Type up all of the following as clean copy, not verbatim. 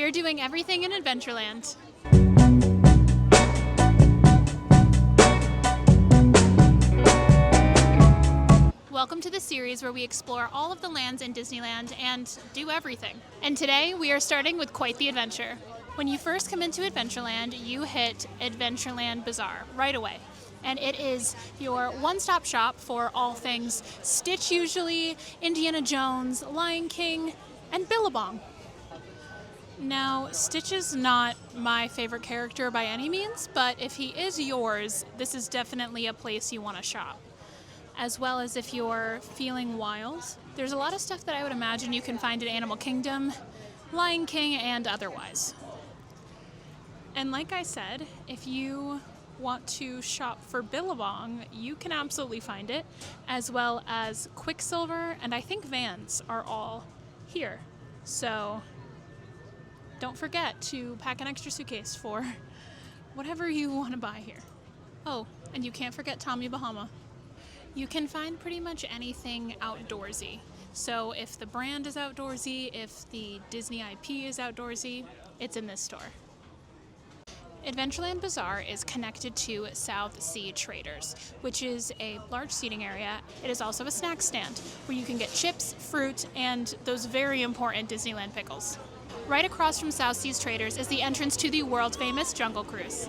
We're doing everything in Adventureland. Welcome to the series where we explore all of the lands in Disneyland and do everything. And today we are starting with quite the adventure. When you first come into Adventureland, you hit Adventureland Bazaar right away. And it is your one-stop shop for all things Stitch usually, Indiana Jones, Lion King, and Billabong. Now, Stitch is not my favorite character by any means, but if he is yours, this is definitely a place you want to shop. As well as if you're feeling wild. There's a lot of stuff that I would imagine you can find in Animal Kingdom, Lion King, and otherwise. And like I said, if you want to shop for Billabong, you can absolutely find it, as well as Quicksilver, and I think Vans are all here. So don't forget to pack an extra suitcase for whatever you want to buy here. Oh, and you can't forget Tommy Bahama. You can find pretty much anything outdoorsy. So if the brand is outdoorsy, if the Disney IP is outdoorsy, it's in this store. Adventureland Bazaar is connected to South Sea Traders, which is a large seating area. It is also a snack stand where you can get chips, fruit, and those very important Disneyland pickles. Right across from South Seas Traders is the entrance to the world-famous Jungle Cruise.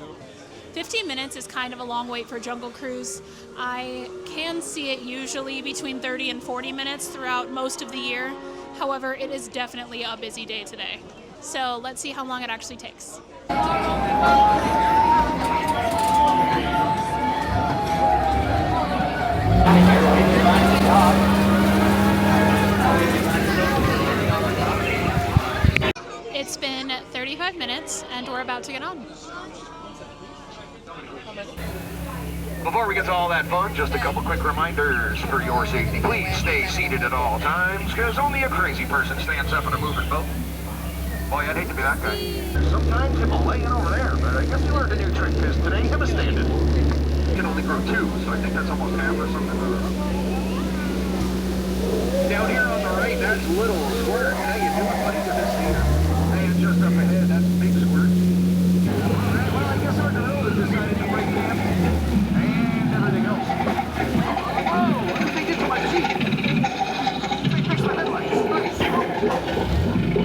15 minutes is kind of a long wait for Jungle Cruise. I can see it usually between 30 and 40 minutes throughout most of the year. However, it is definitely a busy day today. So let's see how long it actually takes. It's been 35 minutes and we're about to get on. Before we get to all that fun, just a couple quick reminders for your safety. Please stay seated at all times, because only a crazy person stands up in a moving boat. Boy, I'd hate to be that guy. Sometimes him laying over there, but I guess you learned a new trick, because today him is standing. You can only grow two, so I think that's almost half or something. Down here on the right, that's Little Squirt. How you doing, buddy? Good to see you. And just up ahead, that's Big Squirt. Well, I guess our gorilla decided to break camp. And everything else. Whoa, what did they do to my Jeep? They fixed my headlights. Nice.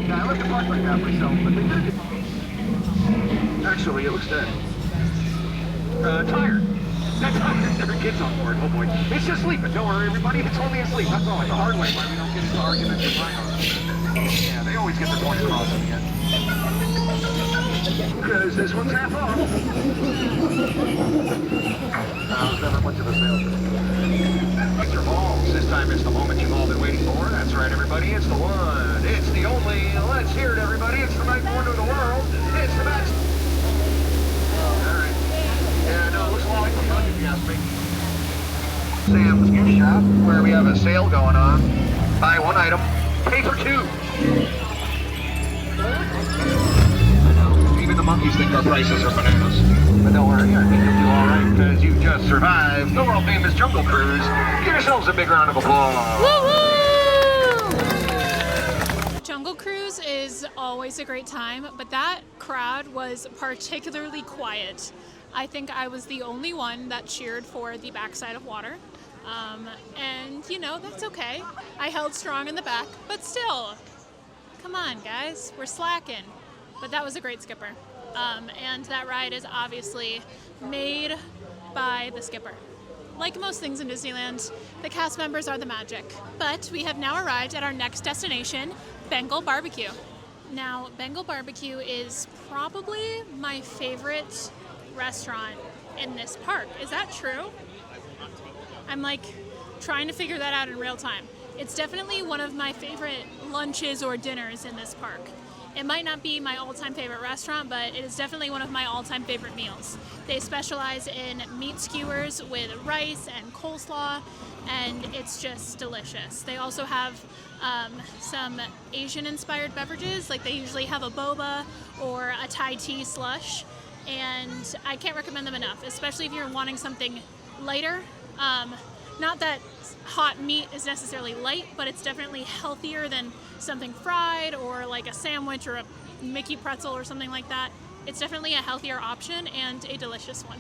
Yeah, I like to park like that myself, but they did it. Actually, it looks dead. Tired. That's tired. There are kids on board. Oh boy. It's just sleeping. Don't worry, everybody. It's only asleep. That's all. It's a hard way why we don't get into arguments and violence. Yeah, they always get their points across in the end. Because this one's half off. It was never much of a sale. Mr. Balls. This time it's the moment you've all been waiting for. That's right, everybody. It's the one. It's the only. Let's hear it, everybody. It's the ninth wonder of the world. It's the best. All right. Yeah, no, it looks a lot like the fun, if you ask me. Sam's gift shop, where we have a sale going on. Buy one item, pay for two. Even the monkeys think our prices are bananas. But don't worry, I think you'll do all right, because you just survived the world-famous Jungle Cruise. Give yourselves a big round of applause. Woo-hoo! Jungle Cruise is always a great time, but that crowd was particularly quiet. I think I was the only one that cheered for the backside of water. And, you know, that's okay. I held strong in the back, but still, come on, guys, we're slacking. But that was a great skipper. And that ride is obviously made by the skipper. Like most things in Disneyland, the cast members are the magic. But we have now arrived at our next destination, Bengal Barbecue. Now, Bengal Barbecue is probably my favorite restaurant in this park. Is that true? I'm like trying to figure that out in real time. It's definitely one of my favorite lunches or dinners in this park. It might not be my all-time favorite restaurant, but it is definitely one of my all-time favorite meals. They specialize in meat skewers with rice and coleslaw, and it's just delicious. They also have some Asian-inspired beverages, like they usually have a boba or a Thai tea slush, and I can't recommend them enough, especially if you're wanting something lighter. Not that hot meat is necessarily light, but it's definitely healthier than something fried or like a sandwich or a Mickey pretzel or something like that. It's definitely a healthier option and a delicious one.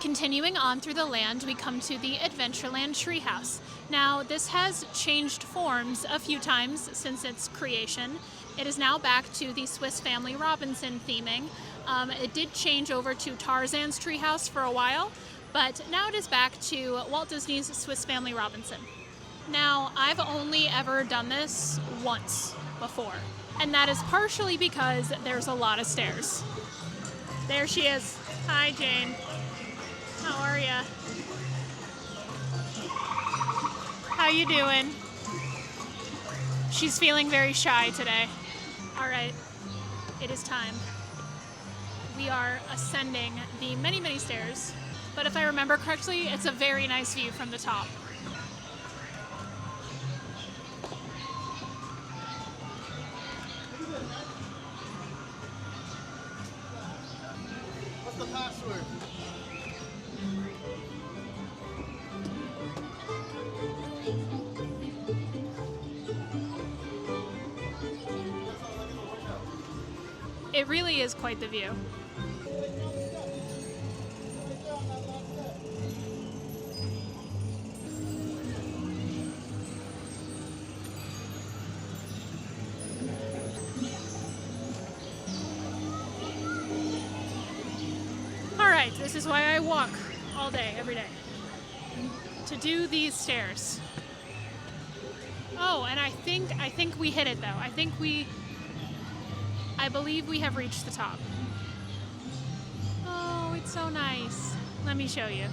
Continuing on through the land, we come to the Adventureland Treehouse. Now, this has changed forms a few times since its creation. It is now back to the Swiss Family Robinson theming. It did change over to Tarzan's Treehouse for a while, but now it is back to Walt Disney's Swiss Family Robinson. Now, I've only ever done this once before, and that is partially because there's a lot of stairs. There she is. Hi, Jane. How are ya? How you doing? She's feeling very shy today. All right, it is time. We are ascending the many, many stairs, but if I remember correctly, it's a very nice view from the top. What's the password? It really is quite the view. All right, this is why I walk all day, every day, to do these stairs. Oh, and I think we hit it though. I believe we have reached the top. Oh, it's so nice. Let me show you.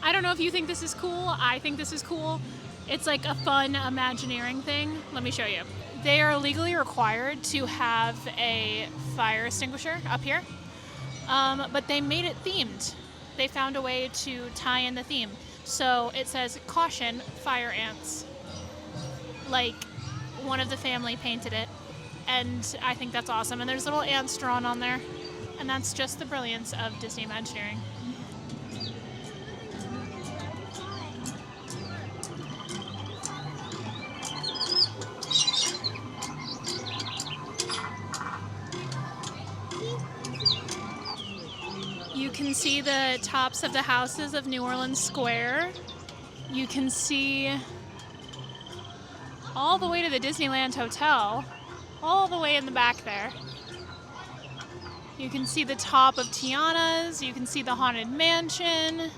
I don't know if you think this is cool. I think this is cool. It's like a fun Imagineering thing. Let me show you. They are legally required to have a fire extinguisher up here, but they made it themed. They found a way to tie in the theme. So it says, "Caution, fire ants." Like one of the family painted it, and I think that's awesome. And there's little ants drawn on there, and that's just the brilliance of Disney Imagineering. You can see the tops of the houses of New Orleans Square. You can see all the way to the Disneyland Hotel, all the way in the back there. You can see the top of Tiana's. You can see the Haunted Mansion,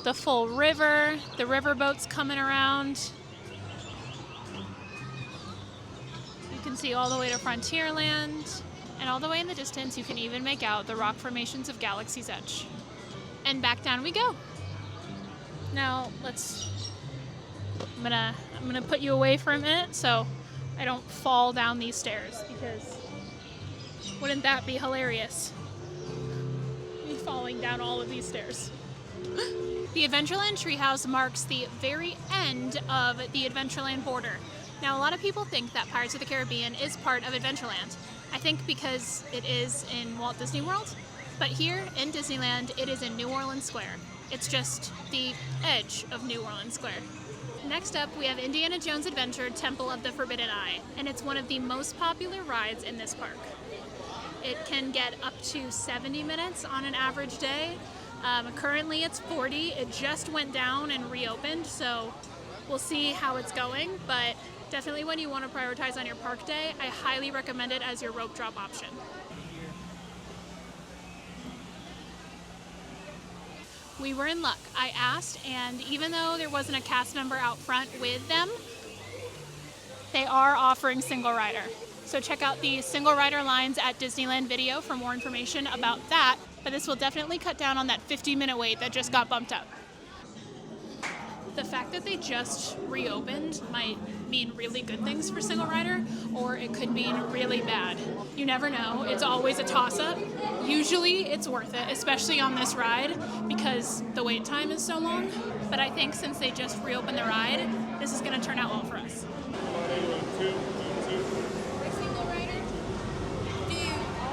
the full river, the river boats coming around. You can see all the way to Frontierland. And all the way in the distance, you can even make out the rock formations of Galaxy's Edge. And back down we go. Now, I'm gonna put you away for a minute so I don't fall down these stairs, because wouldn't that be hilarious? Me falling down all of these stairs. The Adventureland Treehouse marks the very end of the Adventureland border. Now, a lot of people think that Pirates of the Caribbean is part of Adventureland. I think because it is in Walt Disney World, but here in Disneyland, it is in New Orleans Square. It's just the edge of New Orleans Square. Next up, we have Indiana Jones Adventure Temple of the Forbidden Eye, and it's one of the most popular rides in this park. It can get up to 70 minutes on an average day. Currently it's 40. It just went down and reopened, so we'll see how it's going, but definitely when you want to prioritize on your park day, I highly recommend it as your rope drop option. We were in luck. I asked, and even though there wasn't a cast member out front with them, they are offering single rider. So check out the single rider lines at Disneyland video for more information about that, but this will definitely cut down on that 50-minute wait that just got bumped up. The fact that they just reopened might mean really good things for single rider, or it could mean really bad. You never know. It's always a toss-up. Usually it's worth it, especially on this ride, because the wait time is so long. But I think since they just reopened the ride, this is going to turn out well for us. single rider?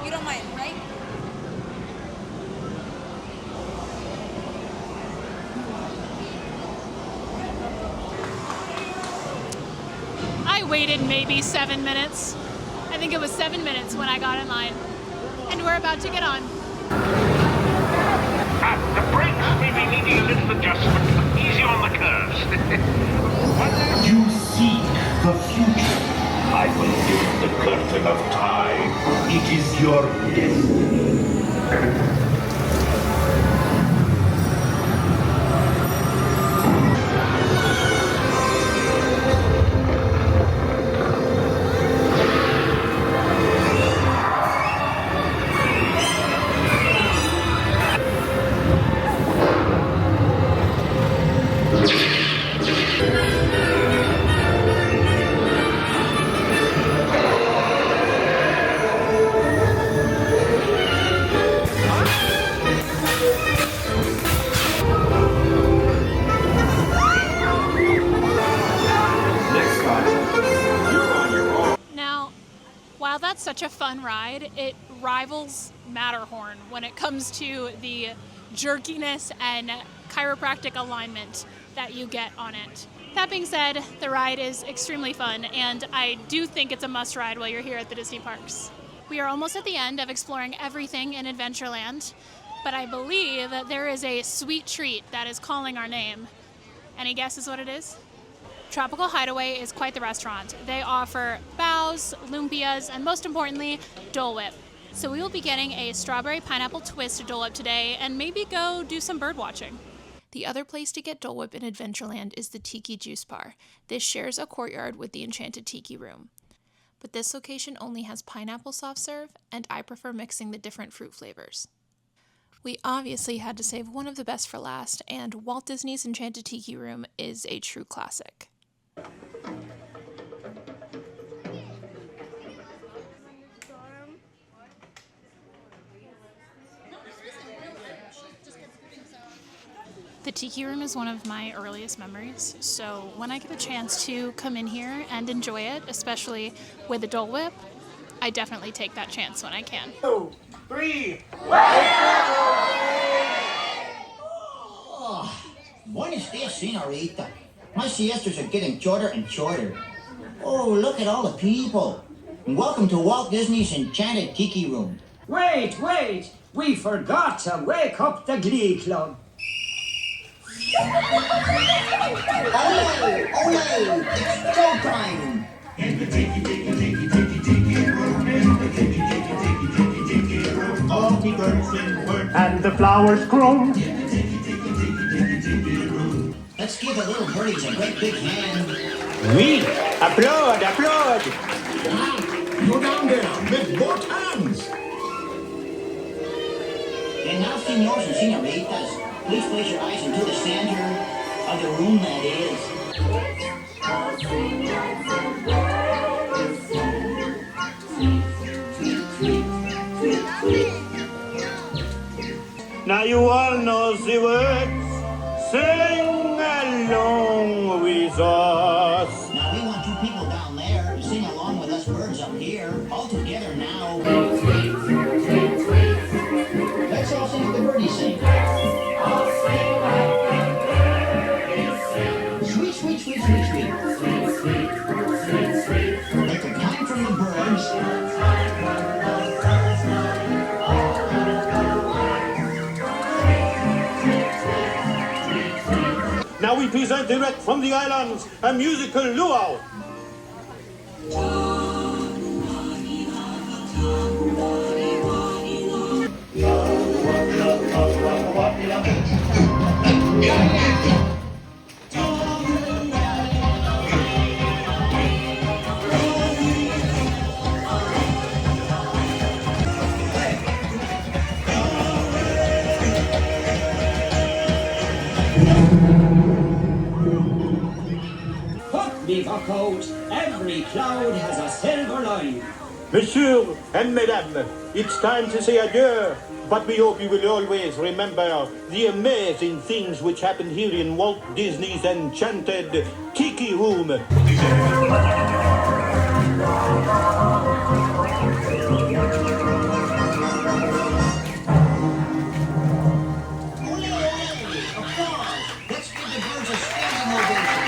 You don't mind, right? I waited maybe 7 minutes. I think it was 7 minutes when I got in line. And we're about to get on. The brakes may be needing a little adjustment. Easy on the curves. You seek the future. I will lift the curtain of time. It is your destiny. Now, while that's such a fun ride, it rivals Matterhorn when it comes to the jerkiness and chiropractic alignment that you get on it. That being said, the ride is extremely fun, and I do think it's a must ride while you're here at the Disney parks. We are almost at the end of exploring everything in Adventureland, but I believe that there is a sweet treat that is calling our name. Any guesses what it is? Tropical Hideaway is quite the restaurant. They offer bows, lumpias, and most importantly, Dole Whip. So we will be getting a strawberry pineapple twist Dole Whip today and maybe go do some bird watching. The other place to get Dole Whip in Adventureland is the Tiki Juice Bar. This shares a courtyard with the Enchanted Tiki Room. But this location only has pineapple soft serve, and I prefer mixing the different fruit flavors. We obviously had to save one of the best for last, and Walt Disney's Enchanted Tiki Room is a true classic. The Tiki Room is one of my earliest memories, so when I get a chance to come in here and enjoy it, especially with a Dole Whip, I definitely take that chance when I can. 2, 3. Oh, buenos dias, senorita. My siestas are getting shorter and shorter. Oh, look at all the people. And welcome to Walt Disney's Enchanted Tiki Room. Wait! We forgot to wake up the Glee Club. Ole! It's showtime! In the tiki room, in the tiki room, all the birds sing birds. And the flowers grow. In the tiki room. Let's give the little birdies a great big hand. Oui! Applaud! Go down there with both hands. And now, senors and senoritas, please place your eyes into the center of the room, that is. Now you all know the words. Sing along with us. Now we want you people down there to sing along with us birds up here. All together now. Let's all sing what the birdies sing. Sweet, sweet, sweet, sweet, sweet. Take the time from the birds. Now we present direct from the islands a musical luau. Put me back out. Every cloud has a silver line. Monsieur and Mesdames, it's time to say adieu. But we hope you will always remember the amazing things which happened here in Walt Disney's Enchanted Tiki Room. Let's give the birds a standing ovation.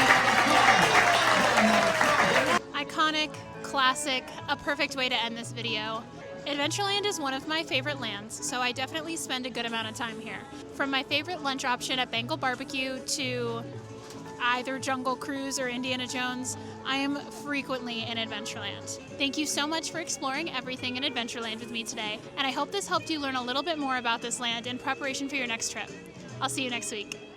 Iconic, classic, a perfect way to end this video. Adventureland is one of my favorite lands, so I definitely spend a good amount of time here. From my favorite lunch option at Bengal Barbecue to either Jungle Cruise or Indiana Jones, I am frequently in Adventureland. Thank you so much for exploring everything in Adventureland with me today, and I hope this helped you learn a little bit more about this land in preparation for your next trip. I'll see you next week.